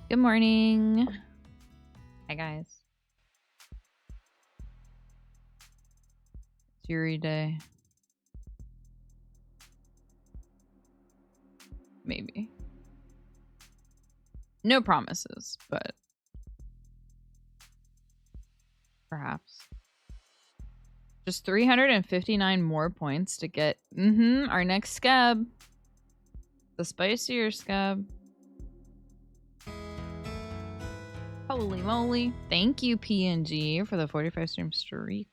Good morning. Hi, guys. It's Yuri Day. Maybe. No promises, but perhaps. Just 359 more points to get our next scab. The spicier scab. Holy moly. Thank you, PNG, for the 45 stream streak.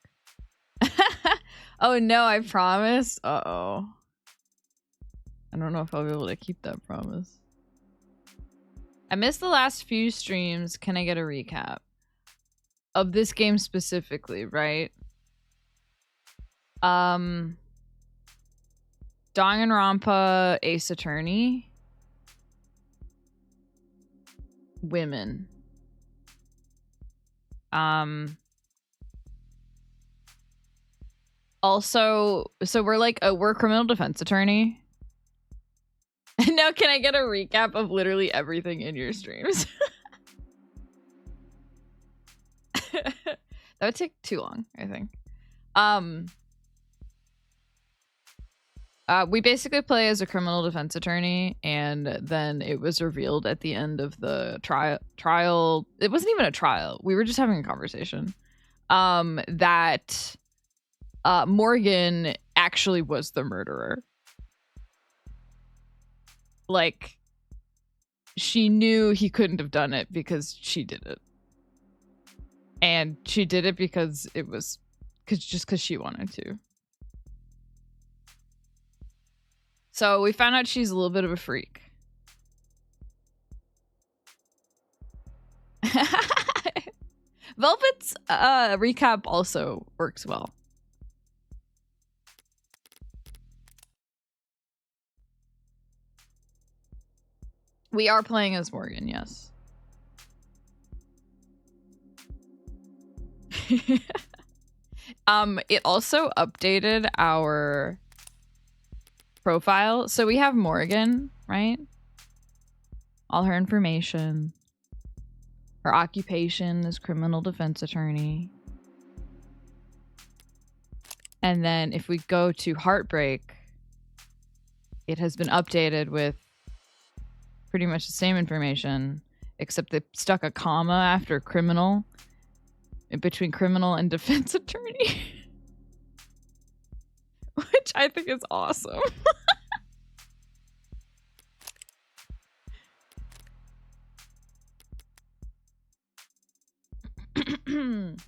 Oh no, I promised. Uh-oh. I don't know if I'll be able to keep that promise. I missed the last few streams. Can I get a recap? Of this game specifically, right? Danganronpa, Ace Attorney. Women. Also, so we're like we're a criminal defense attorney. Now can I get a recap of literally everything in your streams? That would take too long, I think. We basically play as a criminal defense attorney, and then it was revealed at the end of the trial. It wasn't even a trial. We were just having a conversation. That Morgan actually was the murderer. Like, she knew he couldn't have done it because she did it. And she did it because it was just because she wanted to. So we found out she's a little bit of a freak. Velvet's recap also works well. We are playing as Morgan, yes. It also updated our profile. So we have Morgan, right? All her information. Her occupation is criminal defense attorney. And then if we go to Heartbreak, it has been updated with pretty much the same information, except they stuck a comma after criminal, in between criminal and defense attorney. Which I think is awesome. And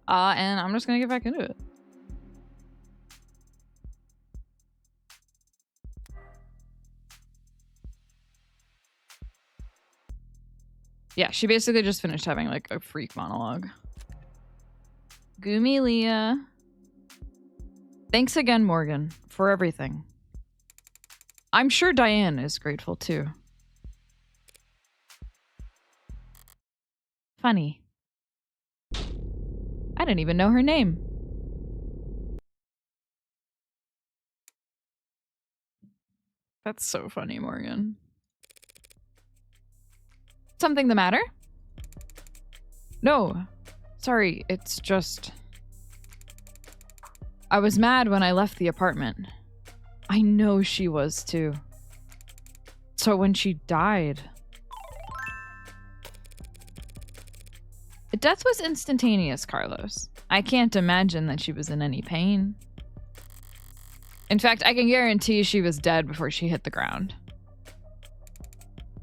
I'm just gonna get back into it. Yeah, she basically just finished having like a freak monologue. Gumi Leah. Thanks again, Morgan, for everything. I'm sure Diane is grateful too. Funny. I didn't even know her name. That's so funny, Morgan. Something the matter? No. Sorry, it's just... I was mad when I left the apartment. I know she was too. So when she died... The death was instantaneous, Carlos. I can't imagine that she was in any pain. In fact, I can guarantee she was dead before she hit the ground.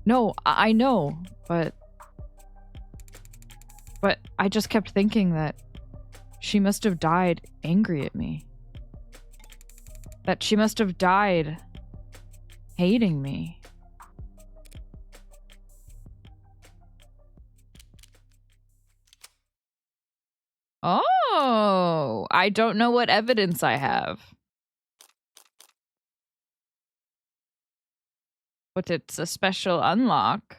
No, I know, but I just kept thinking that she must have died angry at me. That she must have died hating me. Oh, I don't know what evidence I have. But it's a special unlock.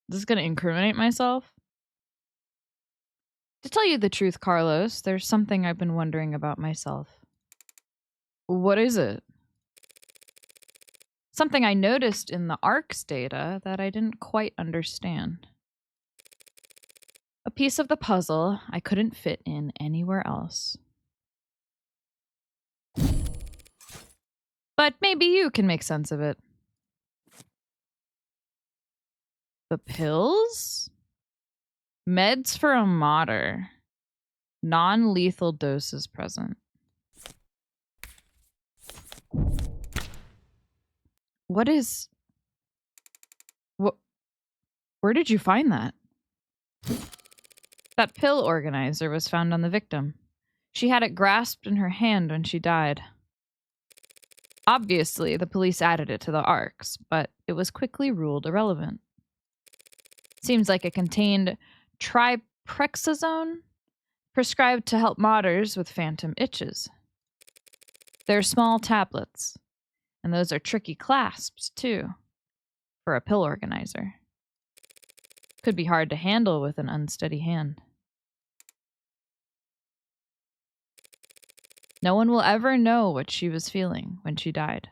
This is gonna incriminate myself? To tell you the truth, Carlos, there's something I've been wondering about myself. What is it? Something I noticed in the ARC's data that I didn't quite understand. A piece of the puzzle I couldn't fit in anywhere else. But maybe you can make sense of it. The pills? Meds for a modder. Non-lethal doses present. What is... What? Where did you find that? That pill organizer was found on the victim. She had it grasped in her hand when she died. Obviously, the police added it to the ARCs, but it was quickly ruled irrelevant. Seems like it contained triprexazone, prescribed to help modders with phantom itches. They're small tablets, and those are tricky clasps, too, for a pill organizer. Could be hard to handle with an unsteady hand. No one will ever know what she was feeling when she died.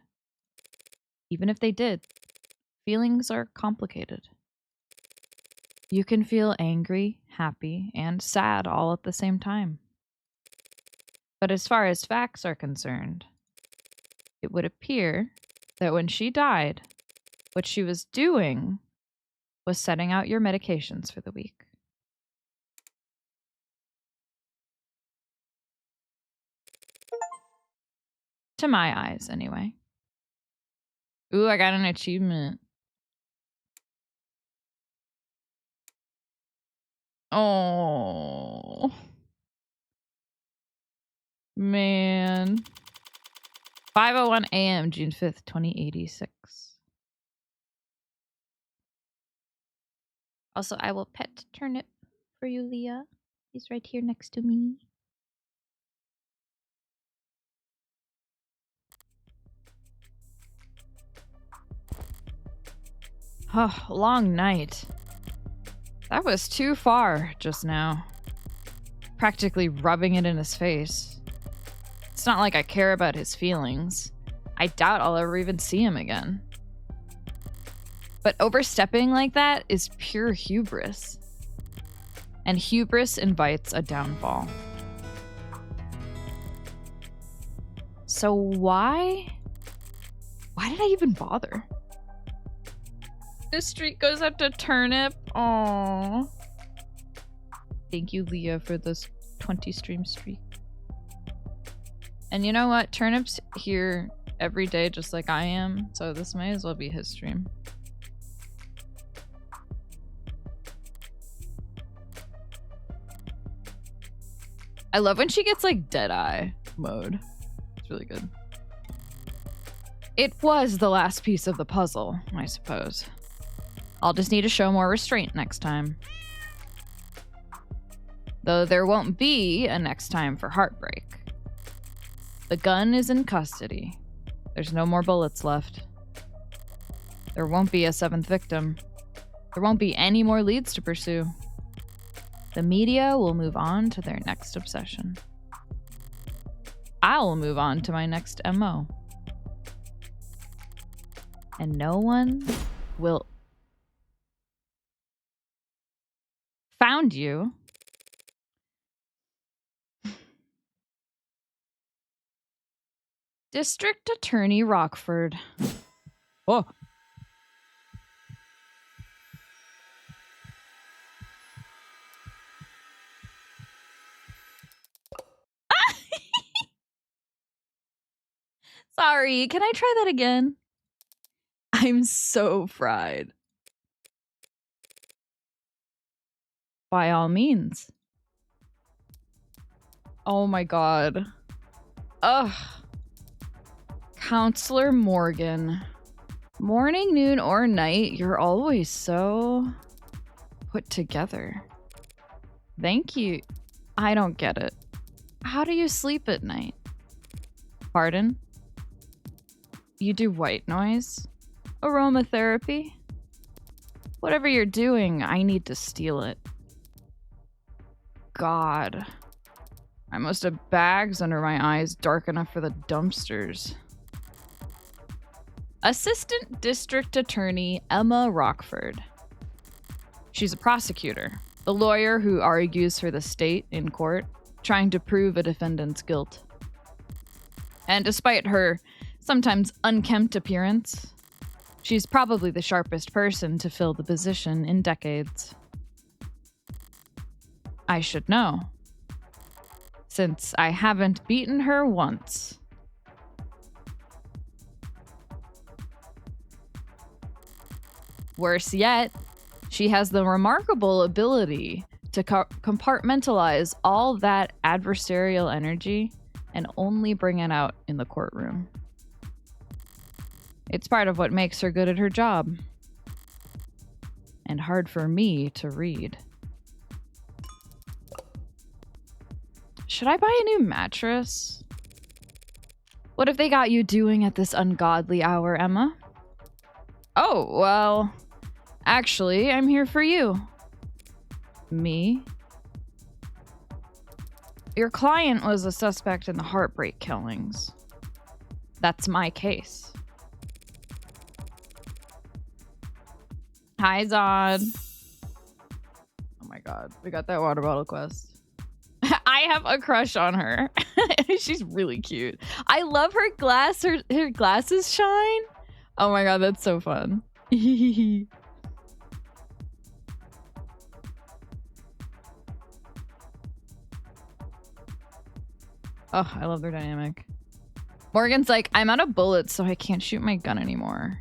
Even if they did, feelings are complicated. You can feel angry, happy, and sad all at the same time. But as far as facts are concerned, it would appear that when she died, what she was doing was setting out your medications for the week. To my eyes, anyway. Ooh, I got an achievement. Oh. Man. 5:01 a.m., June 5th, 2086. Also, I will pet Turnip for you, Leah. He's right here next to me. Oh, long night. That was too far just now. Practically rubbing it in his face. It's not like I care about his feelings. I doubt I'll ever even see him again. But overstepping like that is pure hubris. And hubris invites a downfall. So why did I even bother? This streak goes up to Turnip. Aww. Thank you, Leah, for this 20 stream streak. And you know what? Turnip's here every day just like I am, so this may as well be his stream. I love when she gets like Deadeye mode. It's really good. It was the last piece of the puzzle, I suppose. I'll just need to show more restraint next time. Though there won't be a next time for heartbreak. The gun is in custody. There's no more bullets left. There won't be a 7th victim. There won't be any more leads to pursue. The media will move on to their next obsession. I'll move on to my next MO. And no one will... Found you. District Attorney Rockford. Oh. Sorry, can I try that again? I'm so fried. By all means. Oh my god. Ugh. Counselor Morgan. Morning, noon, or night, you're always so put together. Thank you. I don't get it. How do you sleep at night? Pardon? You do white noise? Aromatherapy? Whatever you're doing, I need to steal it. God. I must have bags under my eyes dark enough for the dumpsters. Assistant District Attorney Emma Rockford. She's a prosecutor, the lawyer who argues for the state in court, trying to prove a defendant's guilt. And despite her sometimes unkempt appearance, she's probably the sharpest person to fill the position in decades. I should know, since I haven't beaten her once. Worse yet, she has the remarkable ability to compartmentalize all that adversarial energy and only bring it out in the courtroom. It's part of what makes her good at her job. And hard for me to read. Should I buy a new mattress? What have they got you doing at this ungodly hour, Emma? Oh, well, actually, I'm here for you. Me? Your client was a suspect in the Heartbreak killings. That's my case. Hi, Zod. Oh my god, we got that water bottle quest. I have a crush on her. She's really cute. I love her her glasses shine. Oh my god, that's so fun. Oh, I love their dynamic. Morgan's like, I'm out of bullets, so I can't shoot my gun anymore.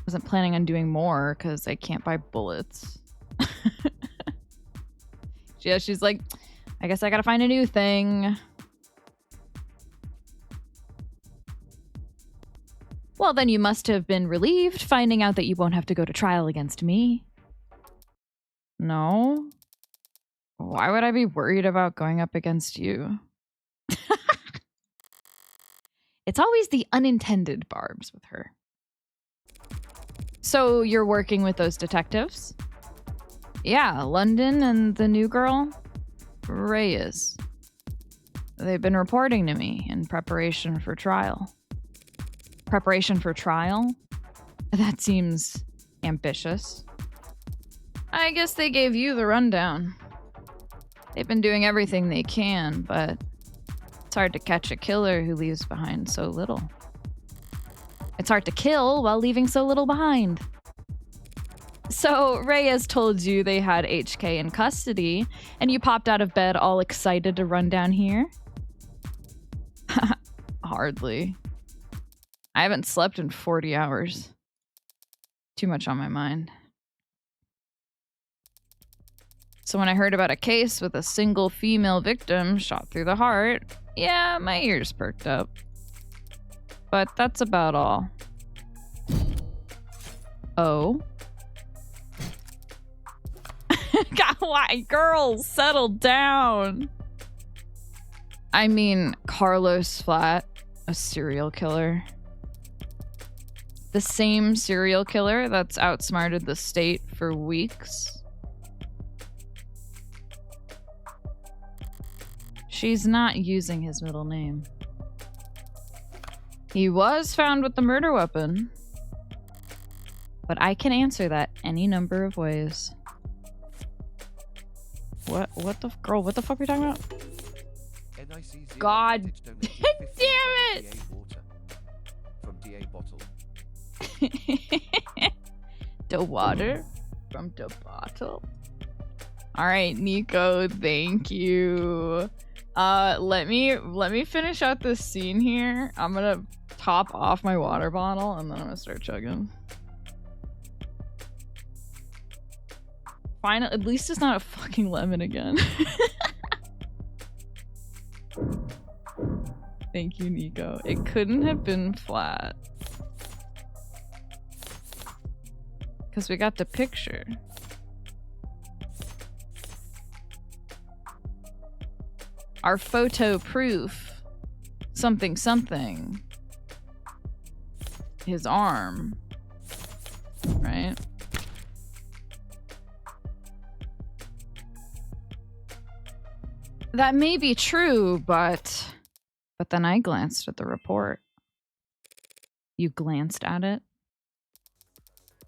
Wasn't planning on doing more because I can't buy bullets. Yeah, she's like, I guess I gotta find a new thing. Well, then you must have been relieved finding out that you won't have to go to trial against me. No? Why would I be worried about going up against you? It's always the unintended barbs with her. So you're working with those detectives? Yeah, London and the new girl, Reyes. They've been reporting to me in preparation for trial. Preparation for trial? That seems ambitious. I guess they gave you the rundown. They've been doing everything they can, but it's hard to catch a killer who leaves behind so little. It's hard to kill while leaving so little behind. So Reyes told you they had HK in custody, and you popped out of bed all excited to run down here? Hardly. I haven't slept in 40 hours. Too much on my mind. So when I heard about a case with a single female victim shot through the heart, yeah, my ears perked up. But that's about all. Oh? God, why? Girls, settle down. I mean, Carlos Flat, a serial killer. The same serial killer that's outsmarted the state for weeks. She's not using his middle name. He was found with the murder weapon. But I can answer that any number of ways. What the girl? What the fuck are we talking about? God damn it! From DA bottle. The water from the bottle. All right, Nico, thank you. Let me finish out this scene here. I'm gonna top off my water bottle and then I'm gonna start chugging. Fine, at least it's not a fucking lemon again. Thank you, Nico. It couldn't have been Flat. Because we got the picture. Our photo proof. Something something. His arm. Right? That may be true, but then I glanced at the report. You glanced at it?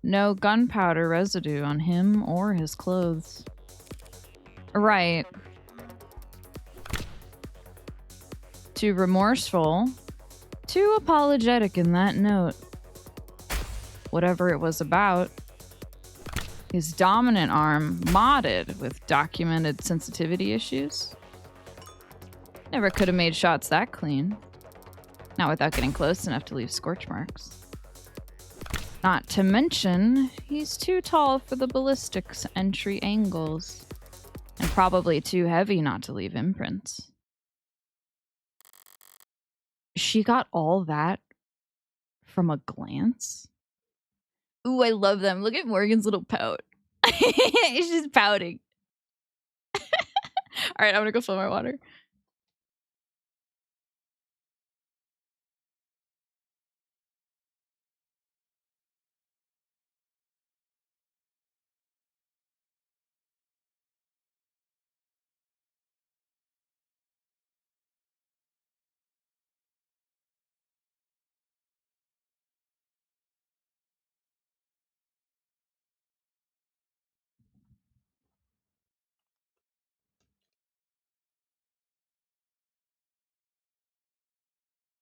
No gunpowder residue on him or his clothes. Right. Too remorseful. Too apologetic in that note. Whatever it was about. His dominant arm modded with documented sensitivity issues. Never could have made shots that clean. Not without getting close enough to leave scorch marks. Not to mention, he's too tall for the ballistics entry angles. And probably too heavy not to leave imprints. She got all that from a glance? Ooh, I love them. Look at Morgan's little pout. She's pouting. All right, I'm gonna go fill my water.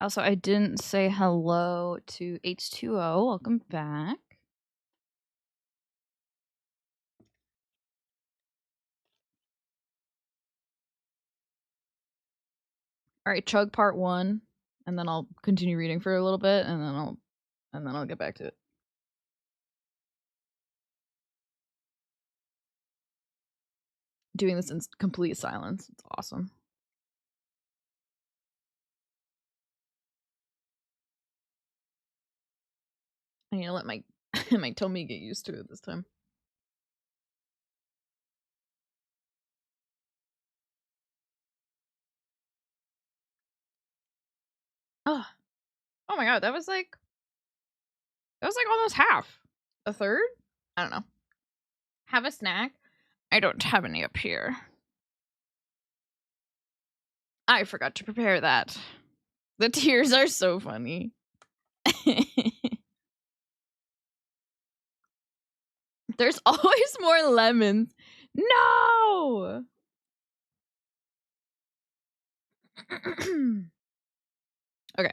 Also, I didn't say hello to H2O. Welcome back. All right, chug part 1, and then I'll continue reading for a little bit, and then I'll get back to it. Doing this in complete silence. It's awesome. I need to let my my tummy get used to it this time. Oh, oh my god, that was like almost half. A third? I don't know. Have a snack? I don't have any up here. I forgot to prepare that. The tears are so funny. There's always more lemons. No! Okay.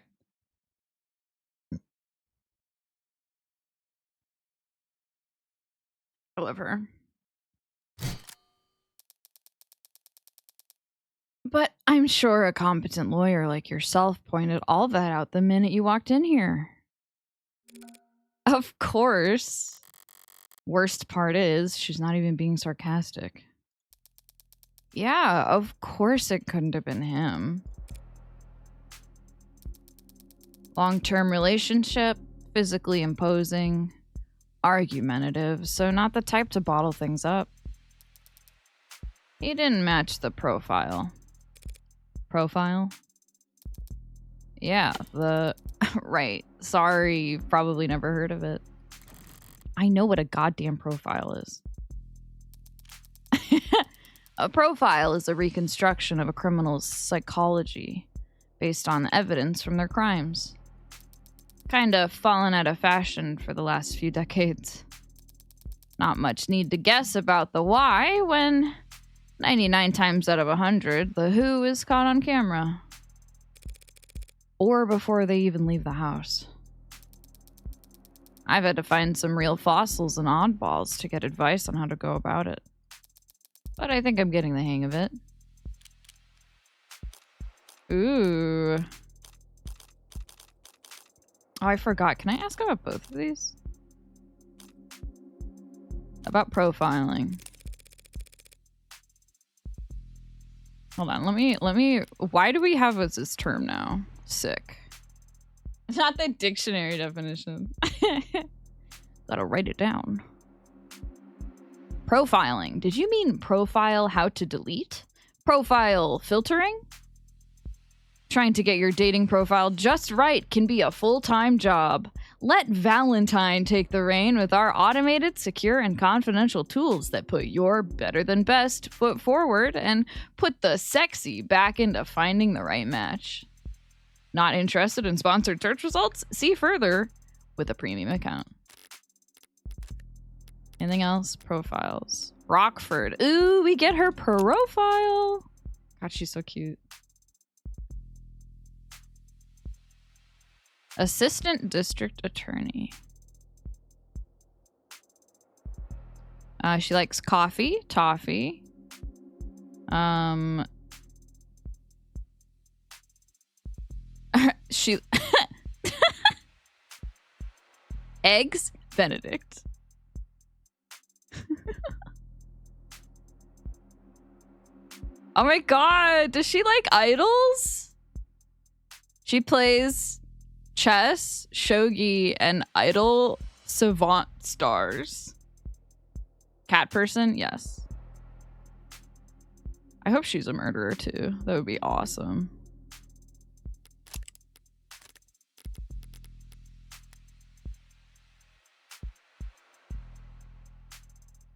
I love her. But I'm sure a competent lawyer like yourself pointed all that out the minute you walked in here. Of course. Worst part is, she's not even being sarcastic. Yeah, of course it couldn't have been him. Long-term relationship, physically imposing, argumentative, so not the type to bottle things up. He didn't match the profile. Profile? Yeah, the... right. Sorry, you've probably never heard of it. I know what a goddamn profile is. A profile is a reconstruction of a criminal's psychology based on evidence from their crimes. Kinda fallen out of fashion for the last few decades. Not much need to guess about the why when 99 times out of 100, the who is caught on camera. Or before they even leave the house. I've had to find some real fossils and oddballs to get advice on how to go about it. But I think I'm getting the hang of it. Ooh. Oh, I forgot. Can I ask about both of these? About profiling. Hold on, let me, why do we have this term now? Sick. Not the dictionary definition. Gotta write it down. Profiling. Did you mean profile how to delete? Profile filtering? Trying to get your dating profile just right can be a full-time job. Let Valentine take the reign with our automated, secure, and confidential tools that put your better than best foot forward and put the sexy back into finding the right match. Not interested in sponsored search results? See further with a premium account. Anything else? Profiles. Rockford. Ooh, we get her profile. God, she's so cute. Assistant District Attorney. She likes coffee, toffee. She eggs Benedict. Oh my god, does she like idols? She plays chess, shogi, and idol savant stars. Cat person? Yes. I hope she's a murderer too. That would be awesome.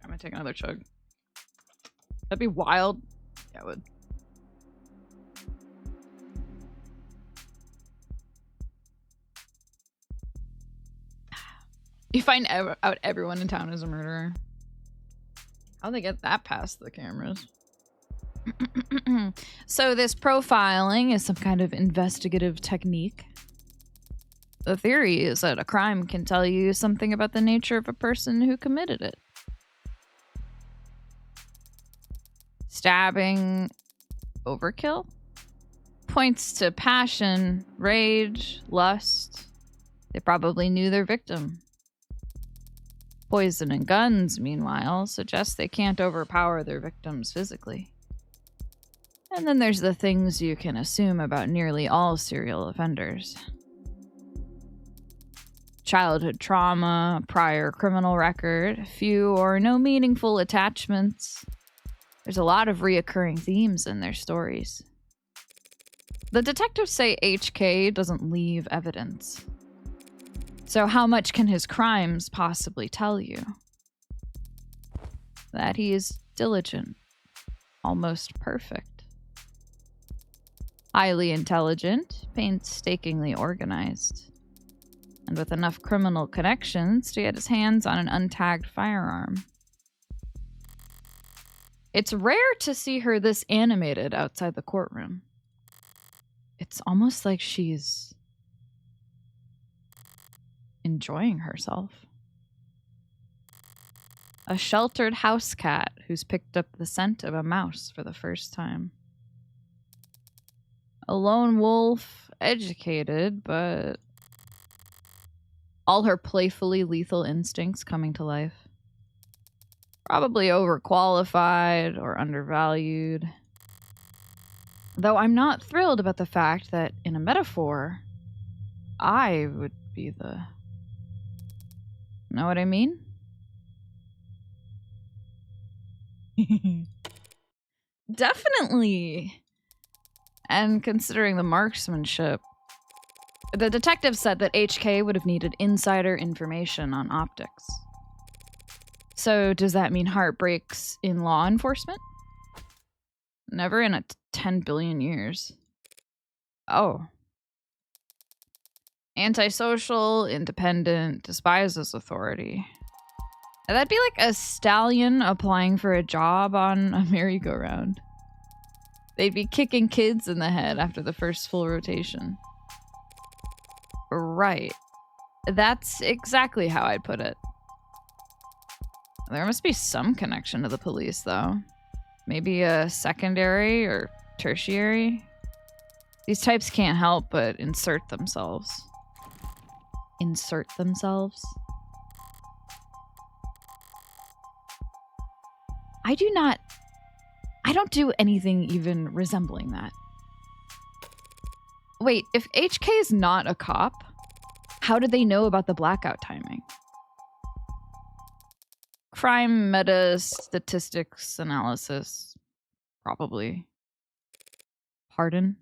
I'm gonna take another chug. That'd be wild. Yeah, it would. You find out everyone in town is a murderer. How'd they get that past the cameras? So this profiling is some kind of investigative technique. The theory is that a crime can tell you something about the nature of a person who committed it. Stabbing overkill points to passion, rage, lust. They probably knew their victim. Poison and guns, meanwhile, suggest they can't overpower their victims physically. And then there's the things you can assume about nearly all serial offenders. Childhood trauma, prior criminal record, few or no meaningful attachments. There's a lot of reoccurring themes in their stories. The detectives say HK doesn't leave evidence. So how much can his crimes possibly tell you? That he is diligent, almost perfect. Highly intelligent, painstakingly organized, and with enough criminal connections to get his hands on an untagged firearm. It's rare to see her this animated outside the courtroom. It's almost like she's enjoying herself. A sheltered house cat who's picked up the scent of a mouse for the first time. A lone wolf, educated, but all her playfully lethal instincts coming to life. Probably overqualified or undervalued. Though I'm not thrilled about the fact that, in a metaphor, I would be the... Know what I mean? Definitely. And considering the marksmanship, the detective said that HK would have needed insider information on optics. So does that mean heartbreaks in law enforcement? Never in 10 billion years. Oh. Antisocial, independent, despises authority. That'd be like a stallion applying for a job on a merry-go-round. They'd be kicking kids in the head after the first full rotation. Right. That's exactly how I'd put it. There must be some connection to the police, though. Maybe a secondary or tertiary? These types can't help but insert themselves. Insert themselves? I don't do anything even resembling that. Wait, if HK is not a cop, how did they know about the blackout timing? Crime meta statistics analysis. Probably. Pardon?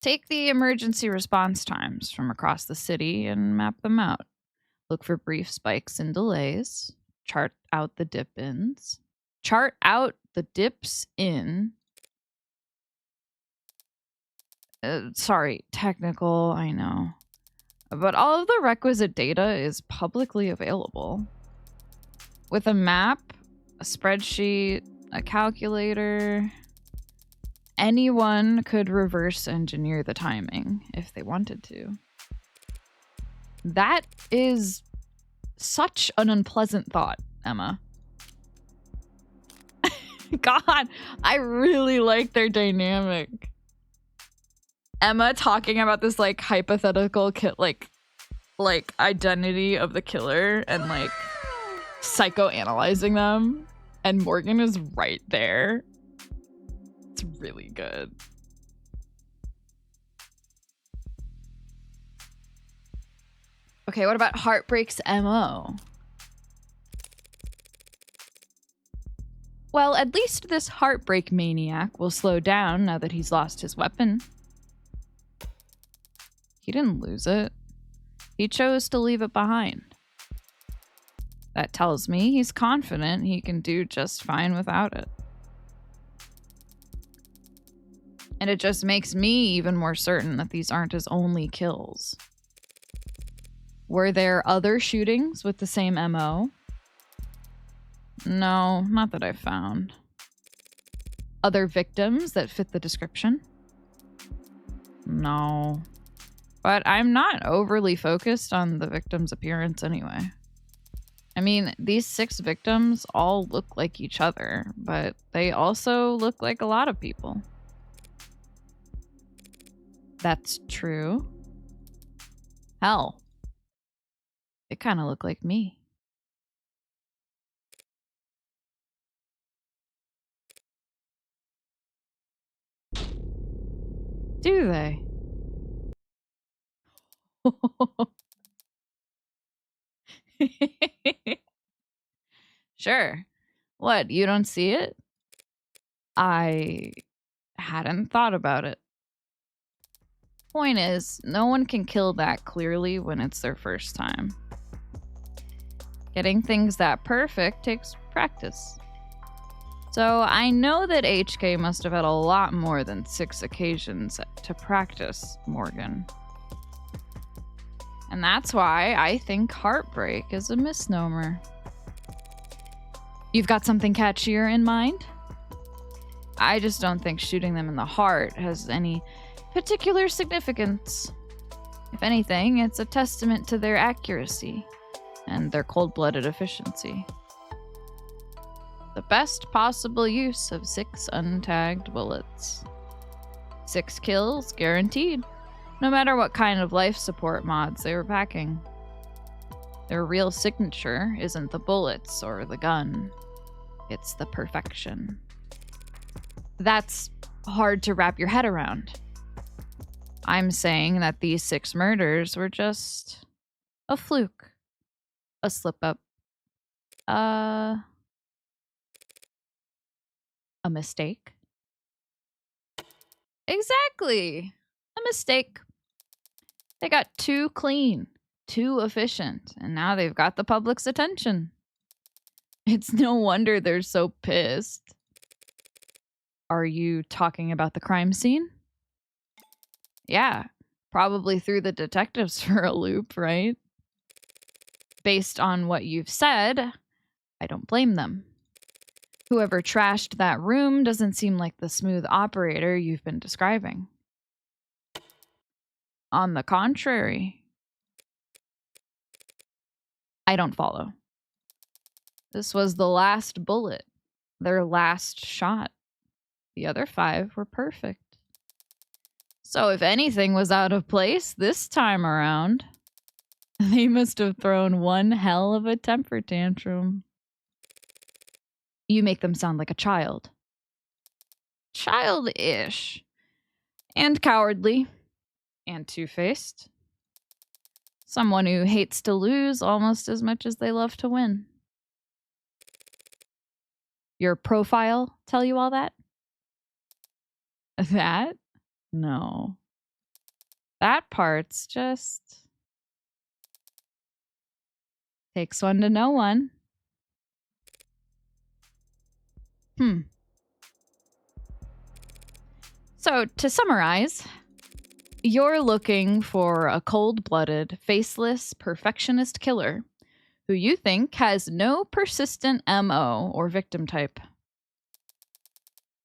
Take the emergency response times from across the city and map them out. Look for brief spikes and delays. Chart out the dip-ins. Chart out the dips in. Sorry, technical, I know. But all of the requisite data is publicly available. with a map, a spreadsheet, a calculator, anyone could reverse engineer the timing if they wanted to. That is such an unpleasant thought, Emma. God, I really like their dynamic. Emma talking about this like hypothetical like identity of the killer and like psychoanalyzing them, and Morgan is right there. It's really good. Okay, what about Heartbreak's MO? Well, at least this heartbreak maniac will slow down now that he's lost his weapon. He didn't lose it. He chose to leave it behind. That tells me he's confident he can do just fine without it. And it just makes me even more certain that these aren't his only kills. Were there other shootings with the same MO? No, not that I've found. Other victims that fit the description? No. But I'm not overly focused on the victim's appearance anyway. I mean, these 6 victims all look like each other, but they also look like a lot of people. That's true. Hell, they kind of look like me. Do they? Sure. What, you don't see it? I hadn't thought about it. Point is, no one can kill that clearly when it's their first time. Getting things that perfect takes practice. So I know that HK must have had a lot more than 6 occasions to practice Morgan. And that's why I think heartbreak is a misnomer. You've got something catchier in mind? I just don't think shooting them in the heart has any particular significance. If anything, it's a testament to their accuracy and their cold-blooded efficiency. The best possible use of 6 untagged bullets. 6 kills guaranteed, no matter what kind of life support mods they were packing. Their real signature isn't the bullets or the gun. It's the perfection. That's hard to wrap your head around. I'm saying that these 6 murders were just a fluke, a slip-up, a mistake. Exactly, a mistake. They got too clean, too efficient, and now they've got the public's attention. It's no wonder they're so pissed. Are you talking about the crime scene? Yeah, probably threw the detectives for a loop, right? Based on what you've said, I don't blame them. Whoever trashed that room doesn't seem like the smooth operator you've been describing. On the contrary. I don't follow. This was the last bullet, their last shot. The other 5 were perfect. So if anything was out of place this time around, they must have thrown one hell of a temper tantrum. You make them sound like a child. Childish. And cowardly. And two-faced. Someone who hates to lose almost as much as they love to win. Your profile tell you all that? That? No. That part's just... takes one to know one. So, to summarize, you're looking for a cold-blooded, faceless, perfectionist killer who you think has no persistent MO or victim type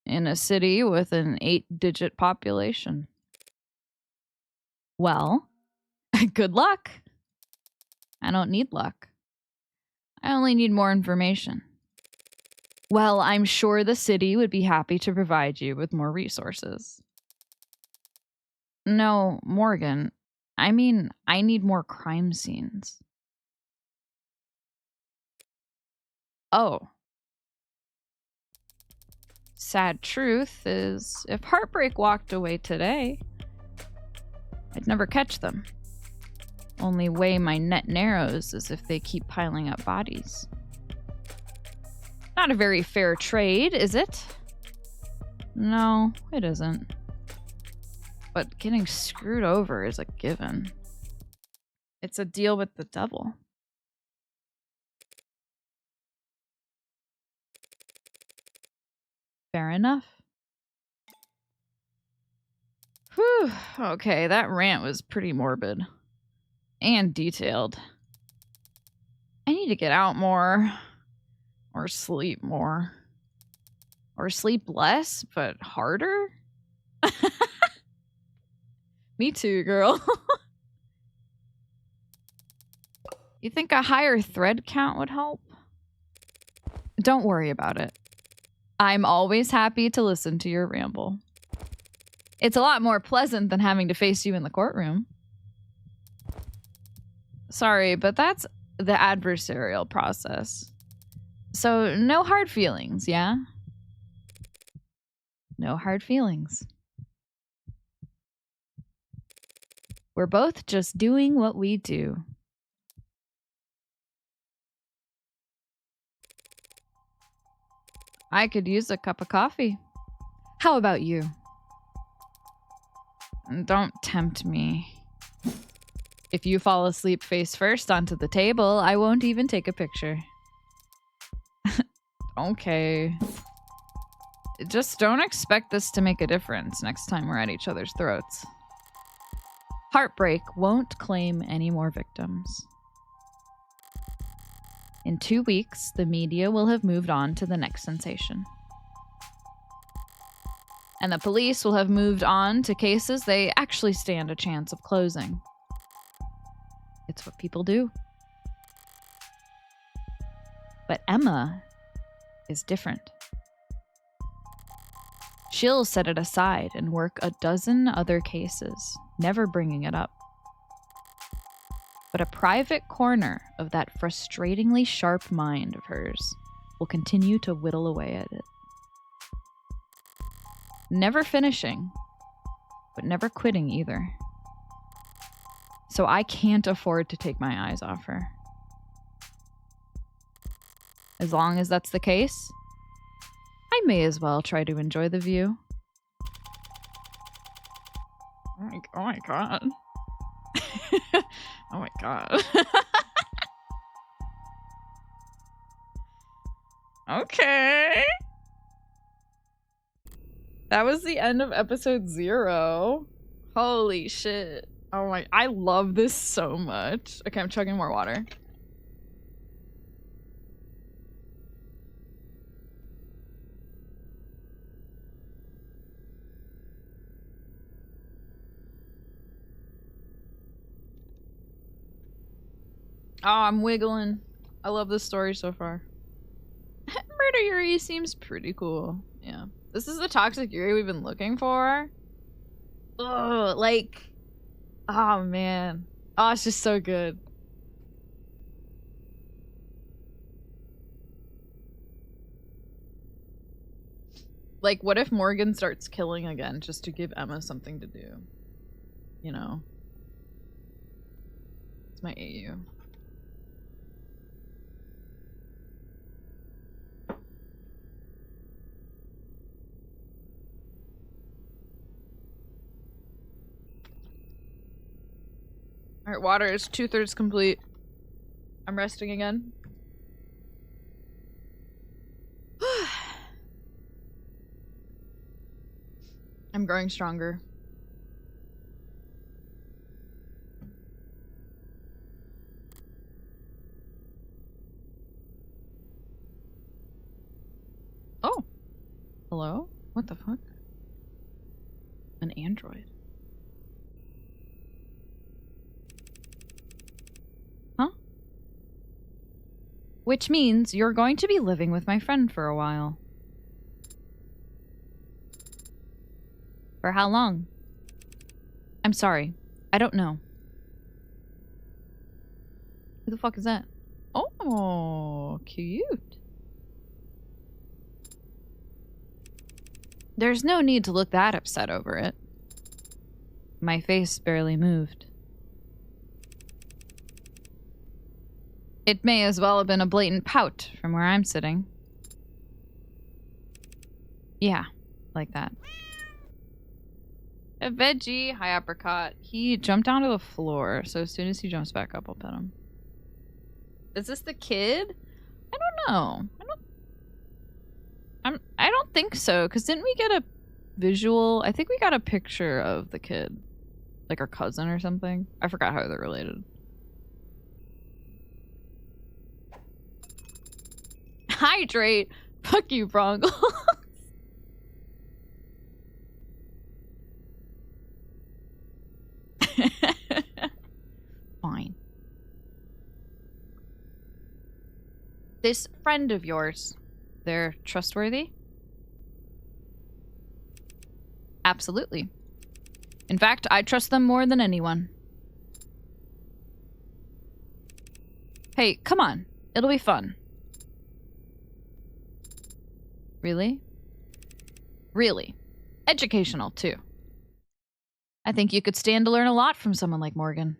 in a city with an 8-digit population. Well, good luck. I don't need luck. I only need more information. Well, I'm sure the city would be happy to provide you with more resources. No, Morgan. I mean, I need more crime scenes. Oh. Sad truth is, if Heartbreak walked away today, I'd never catch them. Only way my net narrows is if they keep piling up bodies. Not a very fair trade, is it? No, it isn't. But getting screwed over is a given. It's a deal with the devil. Fair enough. Whew. Okay, that rant was pretty morbid. And detailed. I need to get out more. Or sleep more. Or sleep less, but harder? Me too, girl. You think a higher thread count would help? Don't worry about it. I'm always happy to listen to your ramble. It's a lot more pleasant than having to face you in the courtroom. Sorry, but that's the adversarial process. So no hard feelings, yeah? No hard feelings. We're both just doing what we do. I could use a cup of coffee. How about you? Don't tempt me. If you fall asleep face first onto the table, I won't even take a picture. Okay. Just don't expect this to make a difference next time we're at each other's throats. Heartbreak won't claim any more victims. In 2 weeks, the media will have moved on to the next sensation. And the police will have moved on to cases they actually stand a chance of closing. It's what people do. But Emma is different. She'll set it aside and work a dozen other cases, never bringing it up. But a private corner of that frustratingly sharp mind of hers will continue to whittle away at it. Never finishing, but never quitting either. So I can't afford to take my eyes off her. As long as that's the case, I may as well try to enjoy the view. Oh my god. Oh my god. Okay. That was the end of episode 0. Holy shit. Oh my, I love this so much. Okay, I'm chugging more water. Oh, I'm wiggling. I love this story so far. Murder Yuri seems pretty cool. Yeah. This is the toxic Yuri we've been looking for. Ugh, like... Oh, man. Oh, it's just so good. Like, what if Morgan starts killing again just to give Emma something to do? You know? It's my AU. Alright, water is 2/3 complete. I'm resting again. I'm growing stronger. Hello? What the fuck? An android. Huh? Which means you're going to be living with my friend for a while. For how long? I'm sorry. I don't know. Who the fuck is that? Oh, cute. There's no need to look that upset over it. My face barely moved. It may as well have been a blatant pout from where I'm sitting. Yeah, like that. A veggie. Hi, apricot. He jumped down to the floor, so as soon as he jumps back up, I'll pet him. Is this the kid? I don't know. I don't think so, because didn't we get a visual? I think we got a picture of the kid. Like our cousin or something. I forgot how they're related. Hydrate! Fuck you, Bronco. Fine. This friend of yours, they're trustworthy? Absolutely. In fact, I trust them more than anyone. Hey, come on. It'll be fun. Really? Really. Educational, too. I think you could stand to learn a lot from someone like Morgan.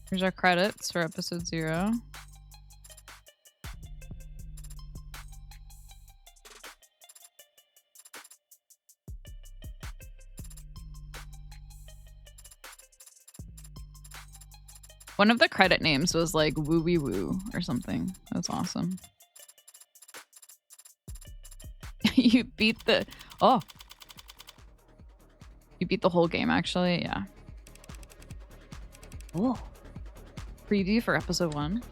Here's our credits for episode 0. One of the credit names was like Wooey Woo or something. That's awesome. You beat the... Oh. You beat the whole game, actually. Yeah. Oh. Preview for episode 1.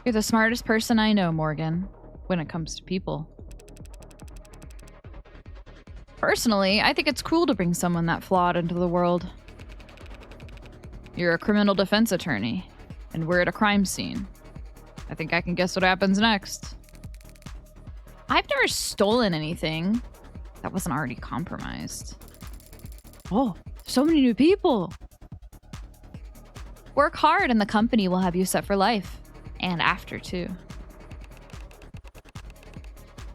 You're the smartest person I know, Morgan, when it comes to people. Personally, I think it's cool to bring someone that flawed into the world. You're a criminal defense attorney, and we're at a crime scene. I think I can guess what happens next. I've never stolen anything that wasn't already compromised. Oh, so many new people. Work hard and the company will have you set for life. And after, too.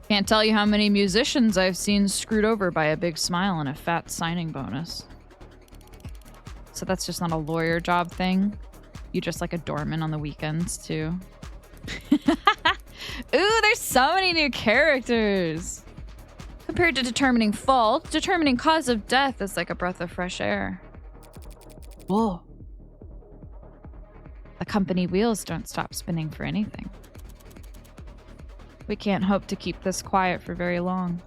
Can't tell you how many musicians I've seen screwed over by a big smile and a fat signing bonus. So that's just not a lawyer job thing? You just like a doorman on the weekends, too? Ooh, there's so many new characters! Compared to determining fault, determining cause of death is like a breath of fresh air. Whoa. The company wheels don't stop spinning for anything. We can't hope to keep this quiet for very long.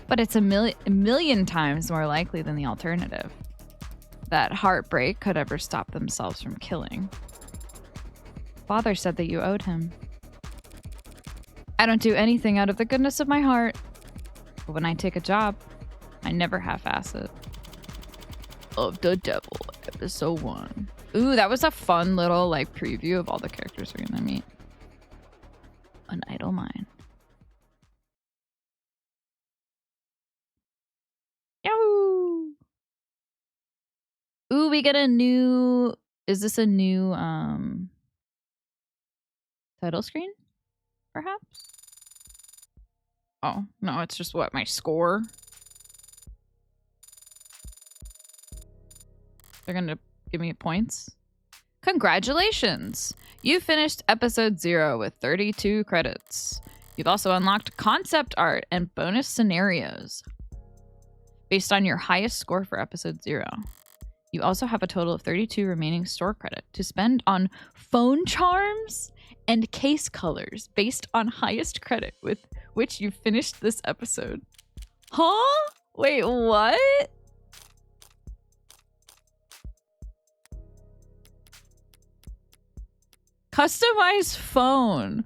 But it's a million times more likely than the alternative. That heartbreak could ever stop themselves from killing. Father said that you owed him. I don't do anything out of the goodness of my heart. But when I take a job, I never half-ass it. Of the Devil, episode 1. Ooh, that was a fun little like preview of all the characters we're gonna meet. An idle mind. Yahoo! Ooh, we get a new... Is this a new title screen? Perhaps? Oh, no, it's just what, my score? They're gonna give me points? Congratulations! You finished episode 0 with 32 credits. You've also unlocked concept art and bonus scenarios based on your highest score for episode 0. You also have a total of 32 remaining store credit to spend on phone charms and case colors based on highest credit with which you finished this episode. Huh? Wait, what? Customize phone.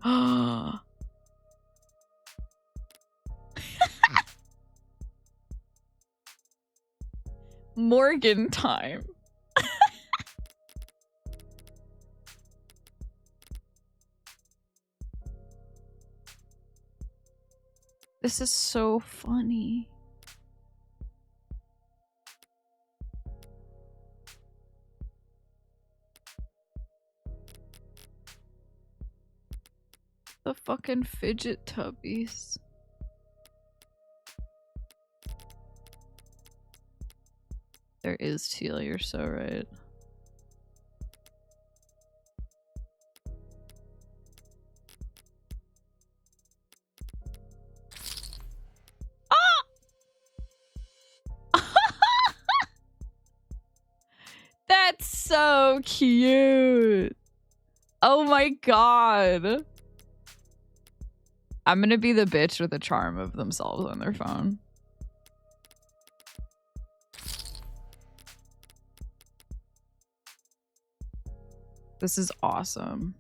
Morgan time. This is so funny. The fucking fidget tubbies. There is teal, you're so right. That's so cute. Oh my god. I'm gonna be the bitch with a charm of themselves on their phone. This is awesome.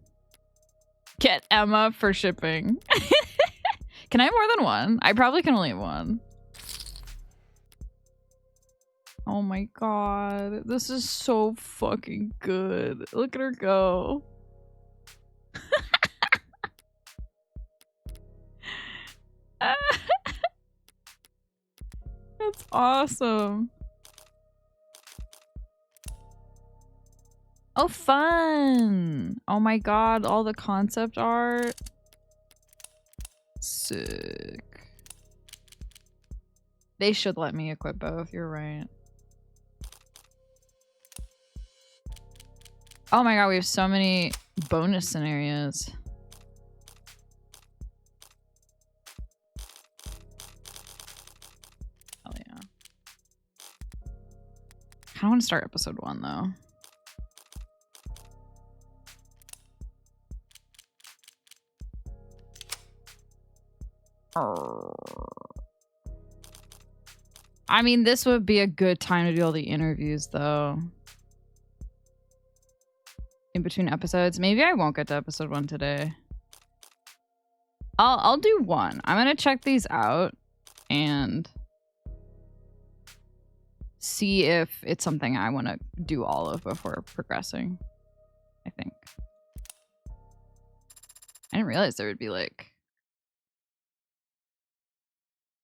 Get Emma for shipping. Can I have more than one? I probably can only have one. Oh my god. This is so fucking good. Look at her go. That's awesome. Oh, fun. Oh my god, all the concept art. Sick. They should let me equip both, you're right. Oh my god, we have so many bonus scenarios. Hell yeah. I want to start episode 1 though. I mean, this would be a good time to do all the interviews though. In between episodes. Maybe I won't get to episode 1 today. I'll do 1. I'm gonna check these out and see if it's something I want to do all of before progressing. I think. I didn't realize there would be like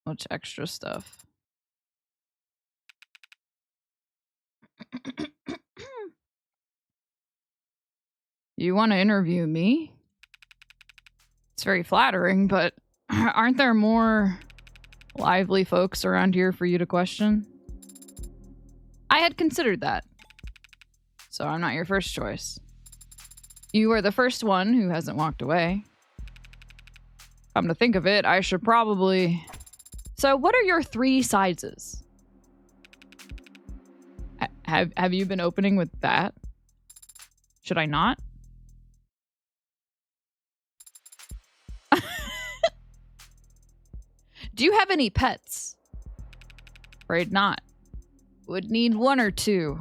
much extra stuff. You want to interview me? It's very flattering, but aren't there more lively folks around here for you to question? I had considered that. So I'm not your first choice. You are the first one who hasn't walked away. Come to think of it, I should probably... So what are your 3 sizes? Have you been opening with that? Should I not? Do you have any pets? Afraid not. Would need 1 or 2.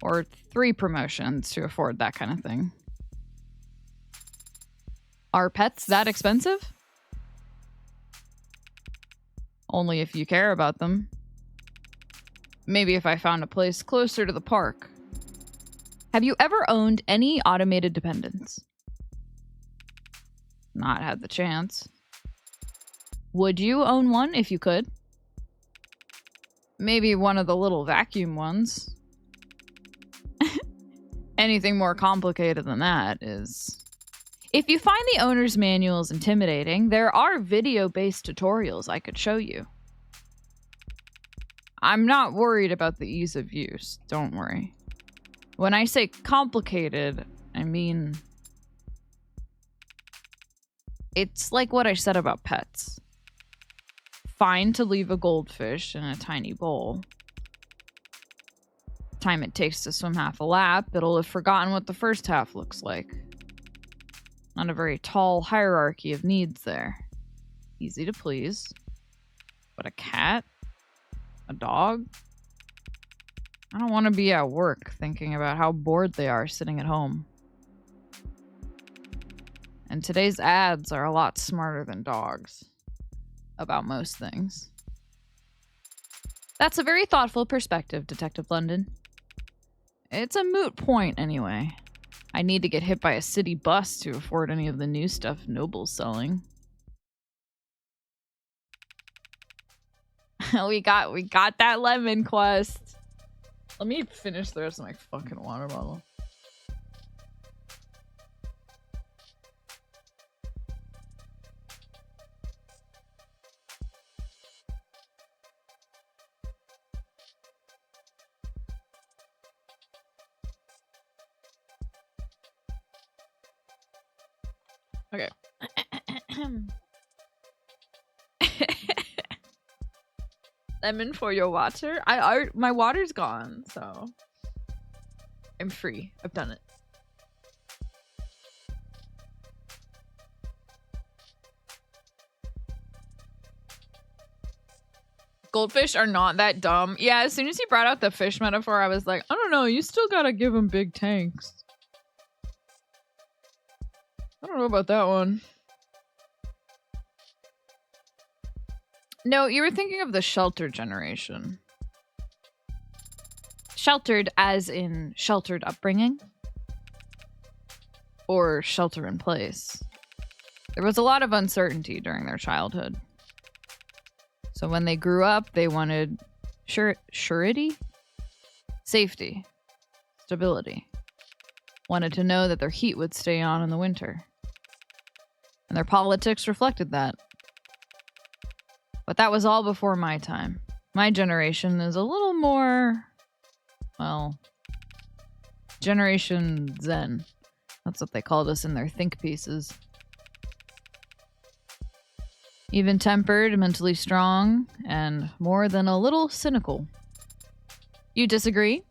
Or 3 promotions to afford that kind of thing. Are pets that expensive? Only if you care about them. Maybe if I found a place closer to the park. Have you ever owned any automated dependents? Not had the chance. Would you own one if you could? Maybe one of the little vacuum ones. Anything more complicated than that is... If you find the owner's manuals intimidating, there are video-based tutorials I could show you. I'm not worried about the ease of use, don't worry. When I say complicated, I mean... It's like what I said about pets. Fine to leave a goldfish in a tiny bowl. Time it takes to swim half a lap, it'll have forgotten what the first half looks like. Not a very tall hierarchy of needs there. Easy to please. But a cat? A dog? I don't want to be at work thinking about how bored they are sitting at home. And today's ads are a lot smarter than dogs about most things. That's a very thoughtful perspective, Detective London. It's a moot point anyway. I need to get hit by a city bus to afford any of the new stuff Noble's selling. we got that lemon quest. Let me finish the rest of my fucking water bottle. Okay. Lemon for your water? My water's gone, so I'm free. I've done it. Goldfish are not that dumb. Yeah, as soon as you brought out the fish metaphor, I was like, I don't know, you still gotta give them big tanks. I don't know about that one. No, you were thinking of the shelter generation. Sheltered as in sheltered upbringing? Or shelter in place. There was a lot of uncertainty during their childhood. So when they grew up, they wanted surety? Safety. Stability. Wanted to know that their heat would stay on in the winter. And their politics reflected that. But that was all before my time. My generation is a little more, well, Generation Zen. That's what they called us in their think pieces. Even-tempered, mentally strong, and more than a little cynical. You disagree?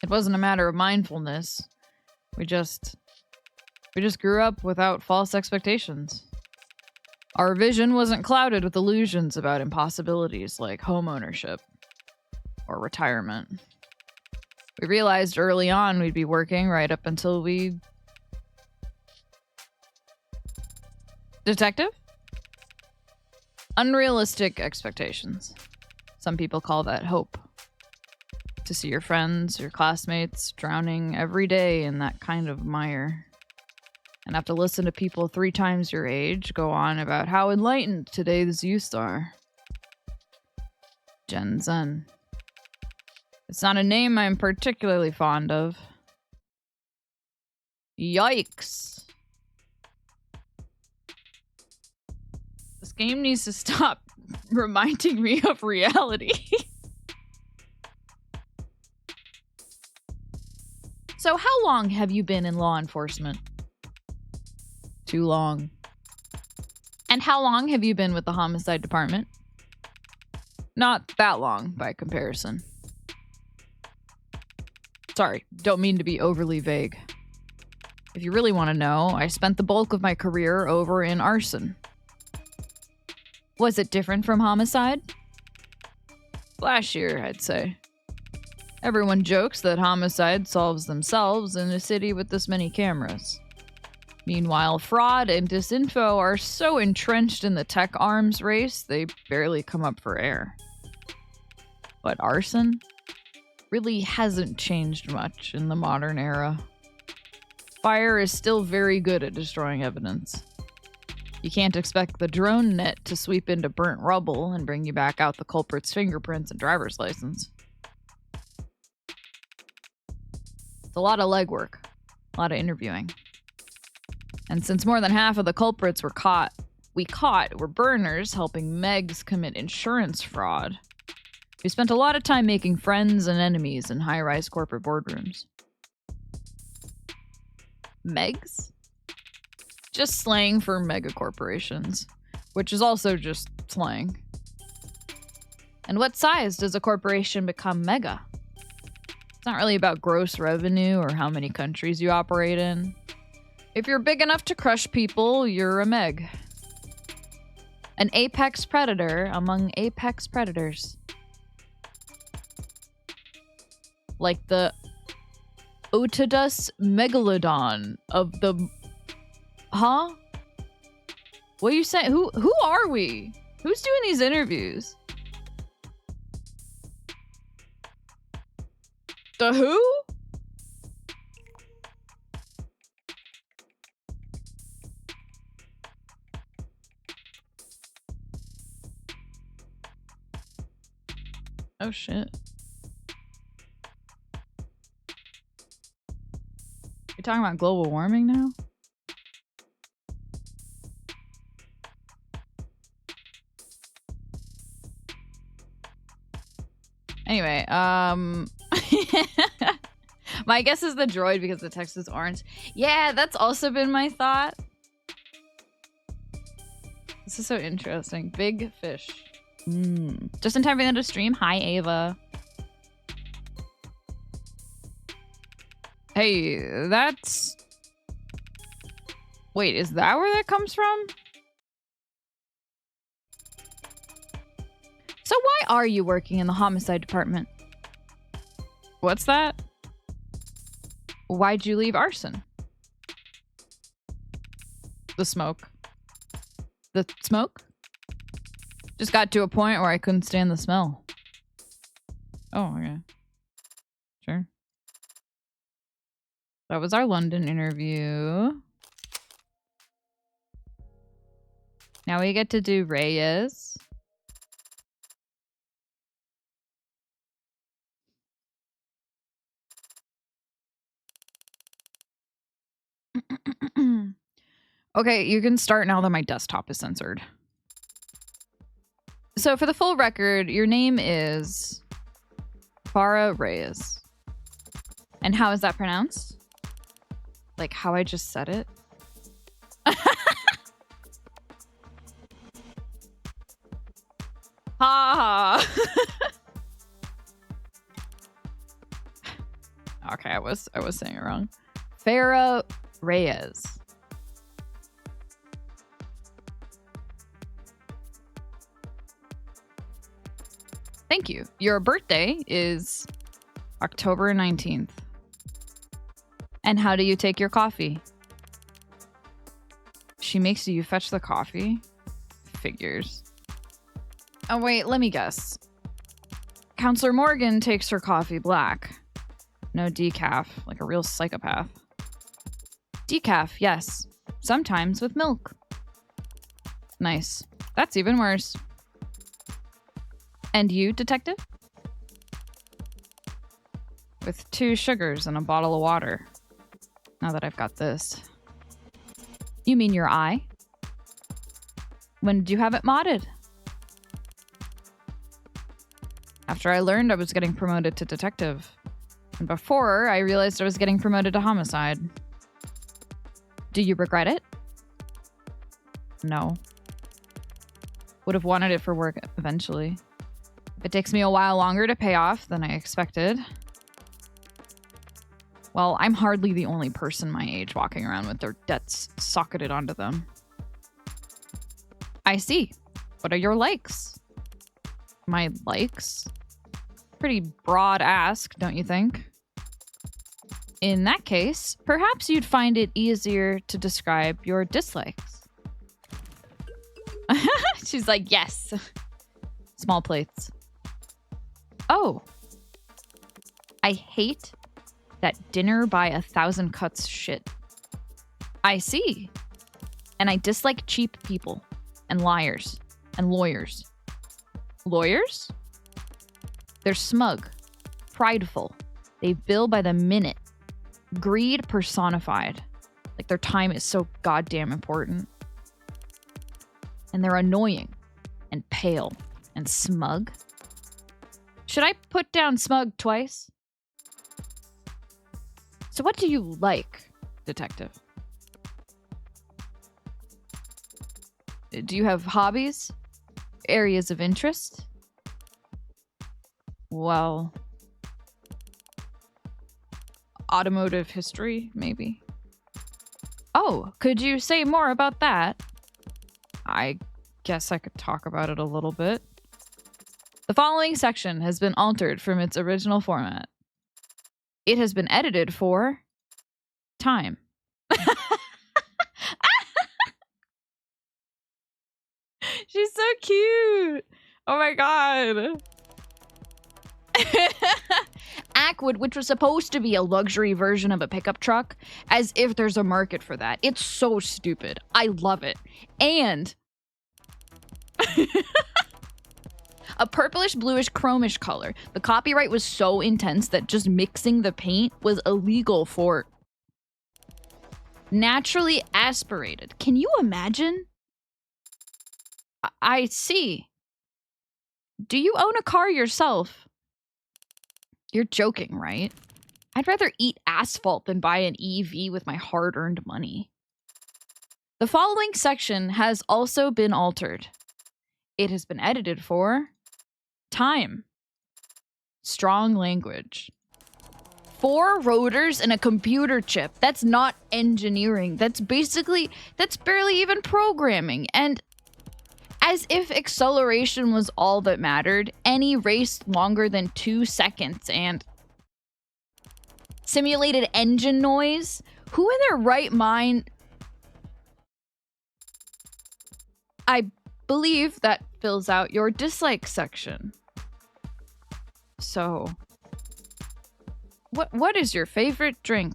It wasn't a matter of mindfulness. We just grew up without false expectations. Our vision wasn't clouded with illusions about impossibilities like home ownership or retirement. We realized early on we'd be working right up until we... Detective? Unrealistic expectations. Some people call that hope. To see your friends, your classmates drowning every day in that kind of mire. And have to listen to people 3 times your age go on about how enlightened today's youth are. Gen Zen. It's not a name I'm particularly fond of. Yikes. This game needs to stop reminding me of reality. So how long have you been in law enforcement? Too long. And how long have you been with the homicide department? Not that long by comparison. Sorry, don't mean to be overly vague. If you really want to know, I spent the bulk of my career over in arson. Was it different from homicide? Flashier, I'd say. Everyone jokes that homicide solves themselves in a city with this many cameras. Meanwhile, fraud and disinfo are so entrenched in the tech arms race, they barely come up for air. But arson really hasn't changed much in the modern era. Fire is still very good at destroying evidence. You can't expect the drone net to sweep into burnt rubble and bring you back out the culprit's fingerprints and driver's license. It's a lot of legwork, a lot of interviewing. And since more than half of the culprits we caught were burners helping Megs commit insurance fraud, we spent a lot of time making friends and enemies in high-rise corporate boardrooms. Megs? Just slang for mega corporations, which is also just slang. And what size does a corporation become mega? It's not really about gross revenue or how many countries you operate in. If you're big enough to crush people, you're a Meg. An apex predator among apex predators. Like the Otodus megalodon of the... Huh? What are you saying? Who are we? Who's doing these interviews? The who? Oh shit. You're talking about global warming now? Anyway, my guess is the droid because the text is orange. Yeah, that's also been my thought. This is so interesting. Big fish. Just in time for the end of stream. Hi, Ava. Hey, that's... Wait, is that where that comes from? So why are you working in the homicide department? What's that? Why'd you leave arson? The smoke. The smoke? Just got to a point where I couldn't stand the smell. Oh, okay. Sure. That was our London interview. Now we get to do Reyes. Okay, you can start now that my desktop is censored. So for the full record, your name is Farah Reyes. And how is that pronounced? Like how I just said it? Ha! Okay, I was saying it wrong. Farah Reyes. Thank you. Your birthday is October 19th. And how do you take your coffee? She makes you fetch the coffee? Figures. Oh, wait, let me guess. Counselor Morgan takes her coffee black. No decaf, like a real psychopath. Decaf, yes. Sometimes with milk. Nice. That's even worse. And you, detective? With 2 sugars and a bottle of water. Now that I've got this. You mean your eye? When did you have it modded? After I learned I was getting promoted to detective. And before I realized I was getting promoted to homicide. Do you regret it? No. Would have wanted it for work eventually. If it takes me a while longer to pay off than I expected. Well, I'm hardly the only person my age walking around with their debts socketed onto them. I see. What are your likes? My likes? Pretty broad ask, don't you think? In that case, perhaps you'd find it easier to describe your dislikes. She's like, yes. Small plates. Oh. I hate that dinner by 1,000 cuts shit. I see. And I dislike cheap people and liars and lawyers. Lawyers? They're smug, prideful. They bill by the minute. Greed personified. Like their time is so goddamn important. And they're annoying and pale and smug. Should I put down smug twice? So what do you like, detective? Do you have hobbies? Areas of interest? Well, automotive history, maybe. Oh, Oh, could you say more about that? I guess I could talk about it a little bit. The following section has been altered from its original format. It has been edited for time. She's so cute. Oh my god. Ackwood, which was supposed to be a luxury version of a pickup truck, as if there's a market for that. It's so stupid. I love it. And a purplish, bluish, chromish color. The copyright was so intense that just mixing the paint was illegal for naturally aspirated. Can you imagine? I see. Do you own a car yourself? You're joking, right? I'd rather eat asphalt than buy an EV with my hard-earned money. The following section has also been altered. It has been edited for time. Strong language. 4 rotors and a computer chip. That's not engineering. That's barely even programming. And as if acceleration was all that mattered, any race longer than 2 seconds and simulated engine noise. Who in their right mind? I believe that fills out your dislike section. So, what is your favorite drink?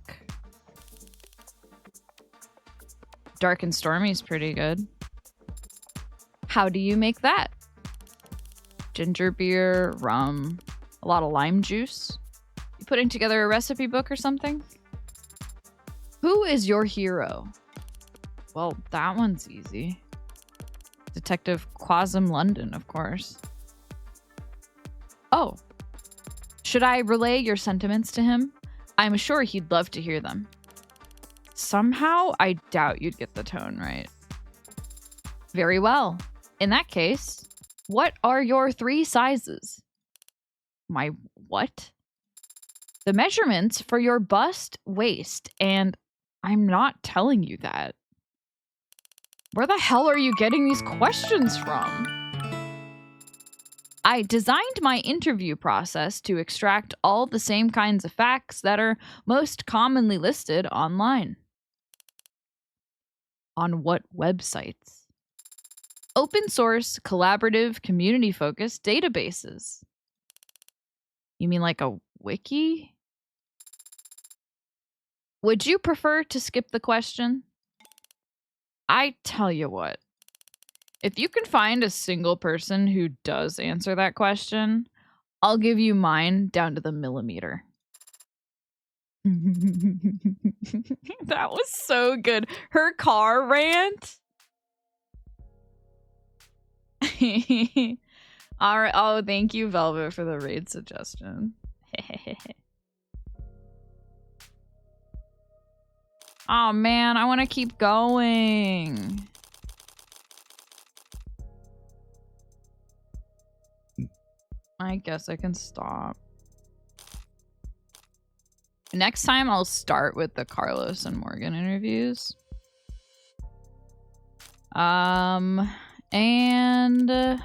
Dark and Stormy is pretty good. How do you make that? Ginger beer, rum, a lot of lime juice. You putting together a recipe book or something? Who is your hero? Well, that one's easy. Detective Quasm London, of course. Oh. Should I relay your sentiments to him? I'm sure he'd love to hear them. Somehow, I doubt you'd get the tone right. Very well. In that case, what are your 3 sizes? My what? The measurements for your bust, waist, and I'm not telling you that. Where the hell are you getting these questions from? I designed my interview process to extract all the same kinds of facts that are most commonly listed online. On what websites? Open source, collaborative, community-focused databases. You mean like a wiki? Would you prefer to skip the question? I tell you what. If you can find a single person who does answer that question, I'll give you mine down to the millimeter. That was so good. Her car rant. All right. Oh, thank you, Velvet, for the raid suggestion. Oh man, I want to keep going. I guess I can stop. Next time I'll start with the Carlos and Morgan interviews. And then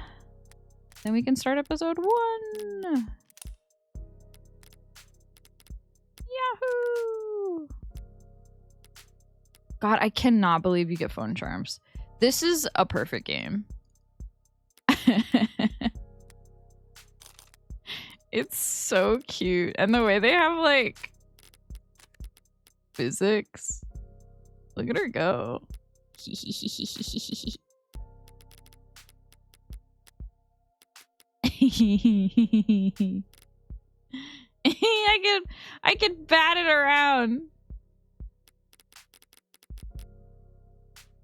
we can start episode 1. Yahoo! God, I cannot believe you get phone charms. This is a perfect game. It's so cute. And the way they have, like, physics. Look at her go. I could bat it around.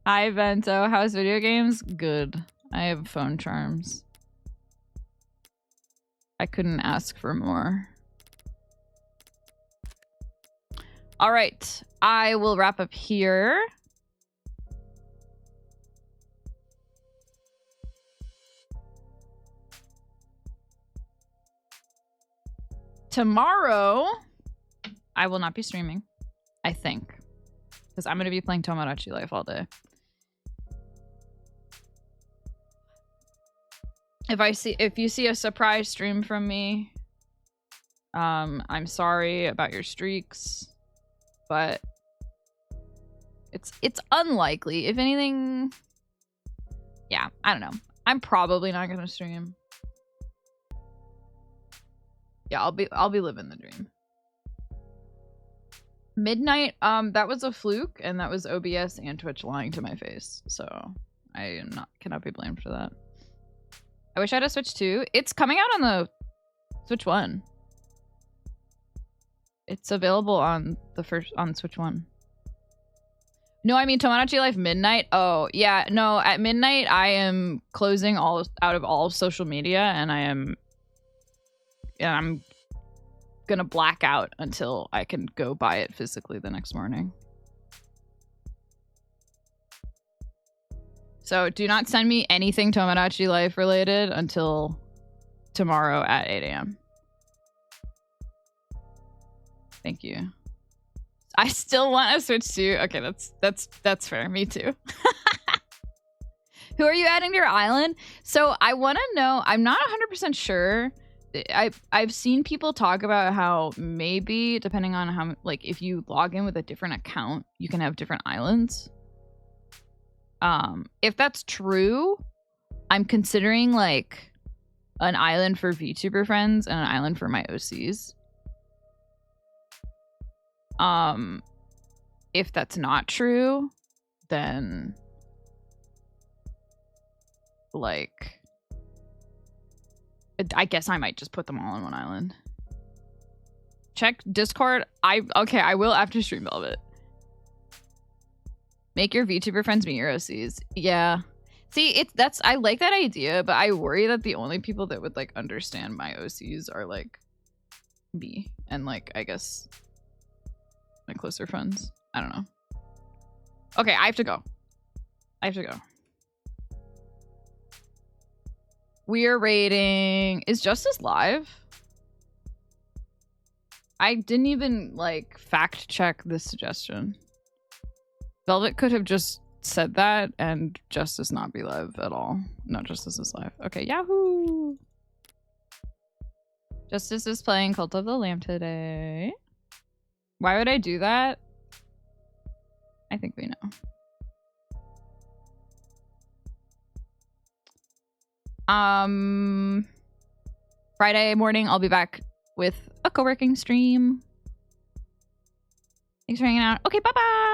Hi, Vento. How's video games? Good. I have phone charms. I couldn't ask for more. All right. I will wrap up here. Tomorrow, I will not be streaming, I think. Because I'm going to be playing Tomodachi Life all day. If you see a surprise stream from me, I'm sorry about your streaks, but it's unlikely. If anything, yeah, I don't know. I'm probably not gonna stream. Yeah, I'll be living the dream. Midnight, that was a fluke, and that was OBS and Twitch lying to my face. So I cannot be blamed for that. I wish I had a Switch 2. It's coming out on the Switch 1. It's available on Switch 1. No, I mean Tomodachi Life Midnight. Oh, yeah. No, at midnight I am closing out of all social media, and I'm gonna black out until I can go buy it physically the next morning. So do not send me anything Tomodachi Life related until tomorrow at 8 a.m. Thank you. I still want a Switch 2. Okay, that's fair. Me too. Who are you adding to your island? So I want to know. I'm not 100% sure. I've seen people talk about how maybe depending on how, like, if you log in with a different account, you can have different islands. If that's true, I'm considering like an island for VTuber friends and an island for my OCs. If that's not true, then like I guess I might just put them all on one island. Check Discord. Okay, I will after stream Velvet. Make your VTuber friends meet your OCs. Yeah. See, I like that idea, but I worry that the only people that would like understand my OCs are like me and like I guess my closer friends. I don't know. Okay, I have to go. We are rating. Is Justice live? I didn't even like fact check this suggestion. Velvet could have just said that and Justice not be live at all. No, Justice is live. Okay, Yahoo! Justice is playing Cult of the Lamb today. Why would I do that? I think we know. Friday morning, I'll be back with a co-working stream. Thanks for hanging out. Okay, bye-bye!